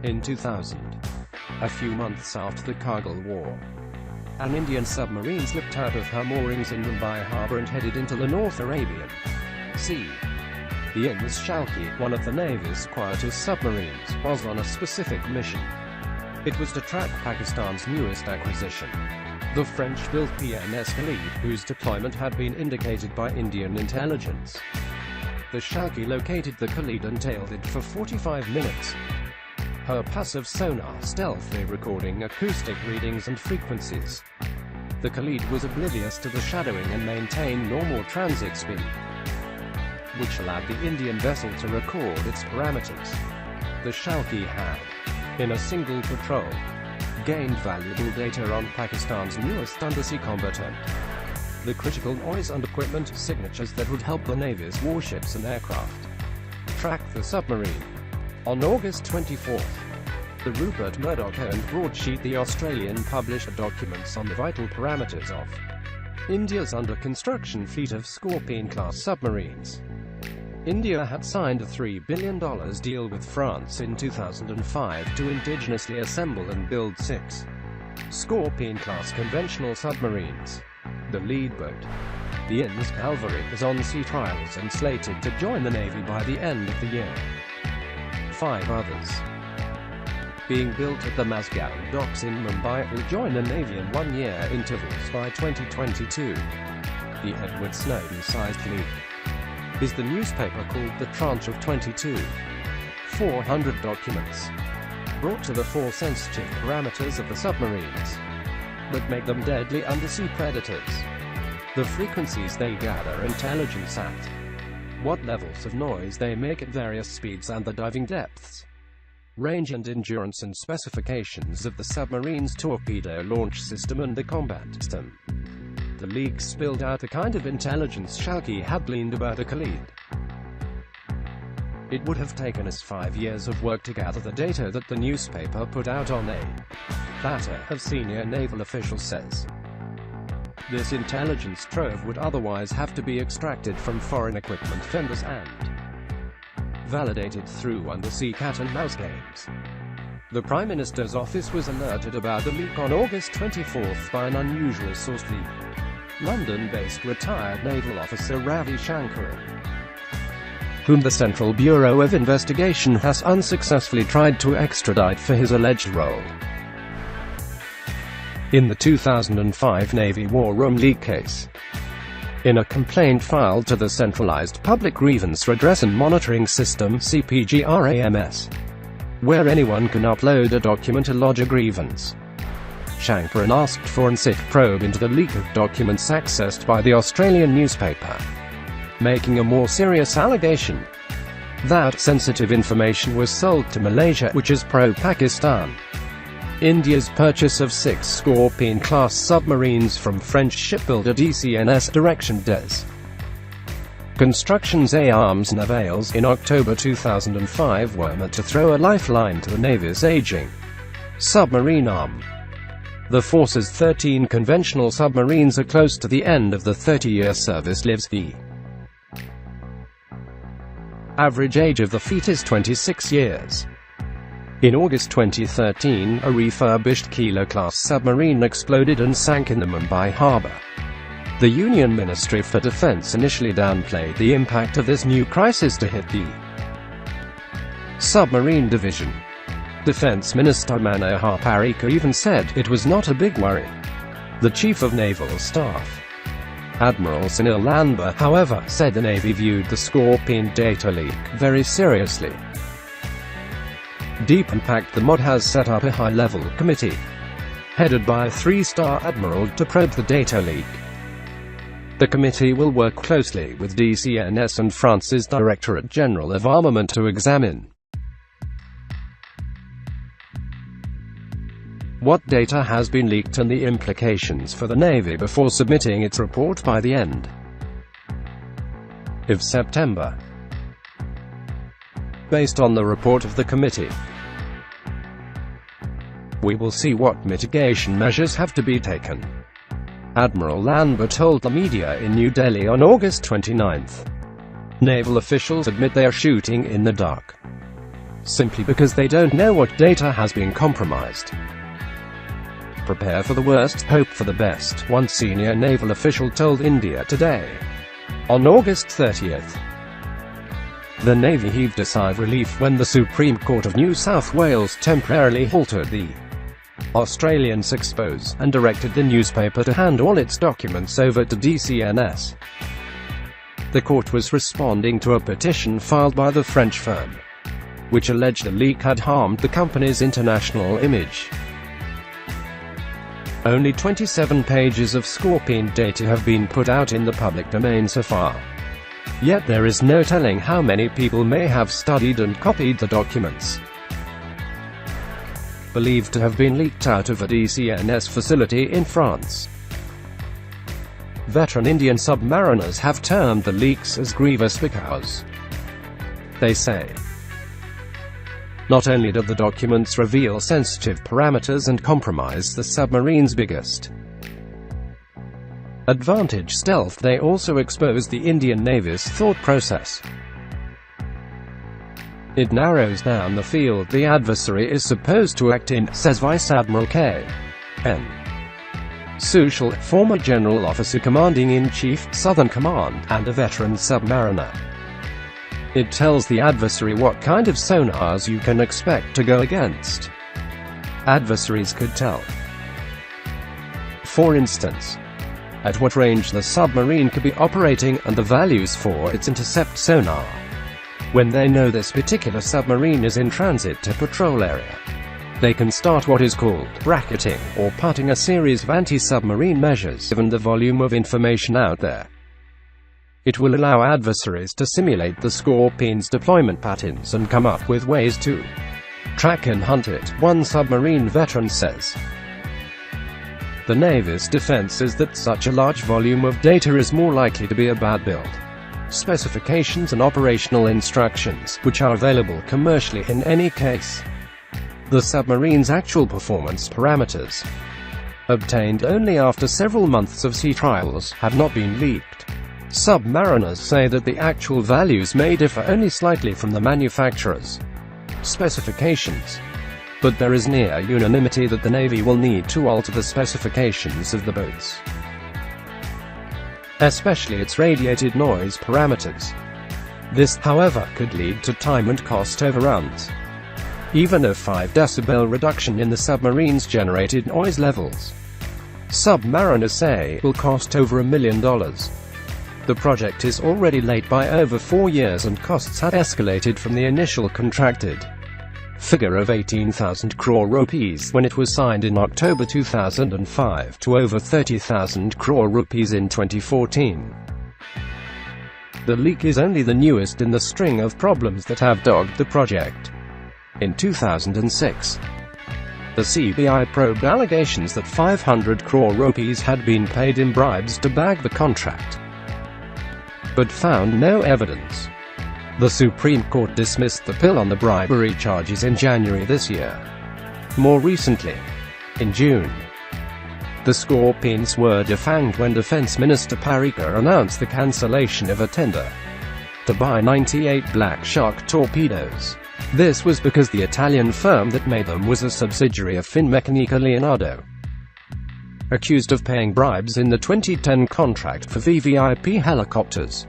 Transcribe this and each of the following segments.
In 2000, a few months after the Kargil War, an Indian submarine slipped out of her moorings in Mumbai harbour and headed into the North Arabian Sea. The INS Shalki, one of the Navy's quietest submarines, was on a specific mission. It was to track Pakistan's newest acquisition, the French-built PNS Khalid, whose deployment had been indicated by Indian intelligence. The Shalki located the Khalid and tailed it for 45 minutes. Her passive sonar stealthily recording acoustic readings and frequencies. The Khalid was oblivious to the shadowing and maintained normal transit speed, which allowed the Indian vessel to record its parameters. The Shalki had, in a single patrol, gained valuable data on Pakistan's newest undersea combatant, the critical noise and equipment signatures that would help the Navy's warships and aircraft track the submarine. On August 24, the Rupert Murdoch-owned broadsheet The Australian published documents on the vital parameters of India's under-construction fleet of Scorpene-class submarines. India had signed a $3 billion deal with France in 2005 to indigenously assemble and build 6 Scorpene-class conventional submarines. The lead boat, the INS Calvary, is on sea trials and slated to join the Navy by the end of the year. 5 others, being built at the Mazgaon docks in Mumbai, will join the Navy in 1-year intervals by 2022. The Edward Snowden-sized fleet is the newspaper called the tranche of 400 documents, brought to the 4 sensitive parameters of the submarines that make them deadly undersea predators. The frequencies they gather intelligence at, what levels of noise they make at various speeds, and the diving depths, range and endurance and specifications of the submarine's torpedo launch system and the combat system. The leaks spilled out the kind of intelligence Shalki had gleaned about a Khalid. It would have taken us 5 years of work to gather the data that the newspaper put out on a platter, a senior naval official says. This intelligence trove would otherwise have to be extracted from foreign equipment vendors and validated through undersea cat-and-mouse games. The Prime Minister's office was alerted about the leak on August 24 by an unusual source, the London-based retired naval officer Ravi Shankaran, whom the Central Bureau of Investigation has unsuccessfully tried to extradite for his alleged role in the 2005 Navy War Room leak case. In a complaint filed to the Centralized Public Grievance Redress and Monitoring System (CPGRAMS), where anyone can upload a document to lodge a grievance, Shankaran asked for an SIT probe into the leak of documents accessed by the Australian newspaper, making a more serious allegation that sensitive information was sold to Malaysia, which is pro-Pakistan. India's purchase of 6 Scorpene-class submarines from French shipbuilder DCNS Direction des Constructions et Armes Navales in October 2005 were meant to throw a lifeline to the Navy's aging submarine arm. The force's 13 conventional submarines are close to the end of the 30-year service lives. The average age of the fleet is 26 years. In August 2013, a refurbished Kilo-class submarine exploded and sank in the Mumbai harbour. The Union Ministry for Defence initially downplayed the impact of this new crisis to hit the submarine division. Defence Minister Manohar Parrikar even said it was not a big worry. The Chief of Naval Staff, Admiral Sunil Lanba, however, said the Navy viewed the Scorpene data leak very seriously. Deep Impact the MOD has set up a high-level committee, headed by a 3-star admiral, to probe the data leak. The committee will work closely with DCNS and France's Directorate General of Armament to examine what data has been leaked and the implications for the Navy before submitting its report by the end of September. Based on the report of the committee, we will see what mitigation measures have to be taken, Admiral Lanba told the media in New Delhi on August 29. Naval officials admit they are shooting in the dark. simply because they don't know what data has been compromised. Prepare for the worst, hope for the best, one senior naval official told India Today. On August 30th, the Navy heaved a sigh of relief when the Supreme Court of New South Wales temporarily halted the Australian expose and directed the newspaper to hand all its documents over to DCNS. The court was responding to a petition filed by the French firm, which alleged the leak had harmed the company's international image. Only 27 pages of Scorpene data have been put out in the public domain so far. Yet there is no telling how many people may have studied and copied the documents. Believed to have been leaked out of a DCNS facility in France. Veteran Indian submariners have termed the leaks as grievous because, they say, not only did the documents reveal sensitive parameters and compromise the submarine's biggest advantage, stealth, they also exposed the Indian Navy's thought process. It narrows down the field the adversary is supposed to act in, says Vice Admiral K.N. Sushil, former General Officer Commanding-in-Chief, Southern Command, and a veteran submariner. It tells the adversary what kind of sonars you can expect to go against. Adversaries could tell, for instance, at what range the submarine could be operating and the values for its intercept sonar. When they know this particular submarine is in transit to patrol area, they can start what is called bracketing, or putting a series of anti-submarine measures given the volume of information out there. It will allow adversaries to simulate the Scorpene's deployment patterns and come up with ways to track and hunt it, one submarine veteran says. The Navy's defense is that such a large volume of data is more likely to be about build specifications and operational instructions, which are available commercially in any case. The submarine's actual performance parameters, obtained only after several months of sea trials, have not been leaked. Submariners say that the actual values may differ only slightly from the manufacturer's specifications, but there is near unanimity that the Navy will need to alter the specifications of the boats, especially its radiated noise parameters. This, however, could lead to time and cost overruns. Even a 5 decibel reduction in the submarine's generated noise levels, submariners say, will cost over $1 million. The project is already late by over 4 years and costs had escalated from the initial contracted figure of 18,000 crore rupees when it was signed in October 2005 to over 30,000 crore rupees in 2014. The leak is only the newest in the string of problems that have dogged the project. In 2006, the CBI probed allegations that 500 crore rupees had been paid in bribes to bag the contract, but found no evidence. The Supreme Court dismissed the pill on the bribery charges in January this year. More recently, in June, the Scorpenes were defanged when Defense Minister Parrikar announced the cancellation of a tender to buy 98 Black Shark torpedoes. This was because the Italian firm that made them was a subsidiary of Finmeccanica Leonardo, accused of paying bribes in the 2010 contract for VVIP helicopters.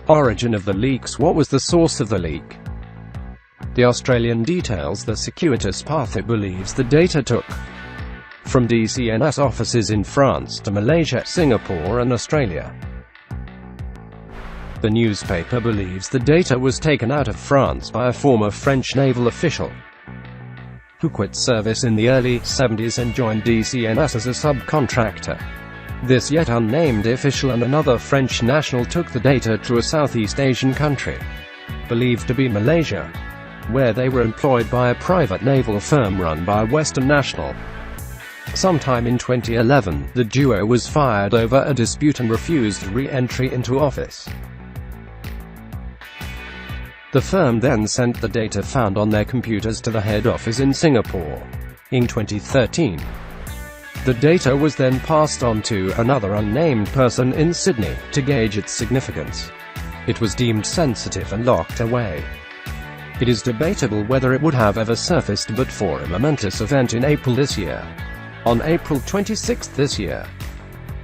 Origin of the leaks. What was the source of the leak? The Australian details the circuitous path it believes the data took from DCNS offices in France to Malaysia, Singapore and Australia. The newspaper believes the data was taken out of France by a former French naval official who quit service in the early 70s and joined DCNS as a subcontractor. This yet unnamed official and another French national took the data to a Southeast Asian country, believed to be Malaysia, where they were employed by a private naval firm run by a Western national. Sometime in 2011, the duo was fired over a dispute and refused re-entry into office. The firm then sent the data found on their computers to the head office in Singapore. In 2013, the data was then passed on to another unnamed person in Sydney to gauge its significance. It was deemed sensitive and locked away. It is debatable whether it would have ever surfaced but for a momentous event in April this year. On April 26 this year,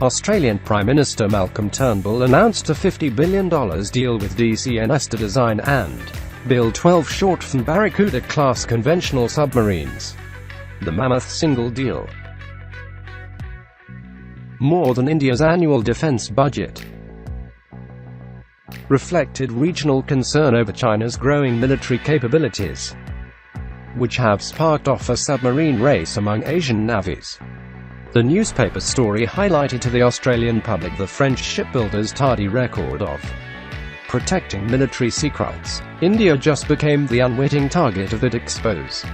Australian Prime Minister Malcolm Turnbull announced a $50 billion deal with DCNS to design and build 12 Shortfin Barracuda-class conventional submarines. The mammoth single deal, more than India's annual defense budget, reflected regional concern over China's growing military capabilities, which have sparked off a submarine race among Asian navies. The newspaper story highlighted to the Australian public the French shipbuilder's tardy record of protecting military secrets. India just became the unwitting target of that expose.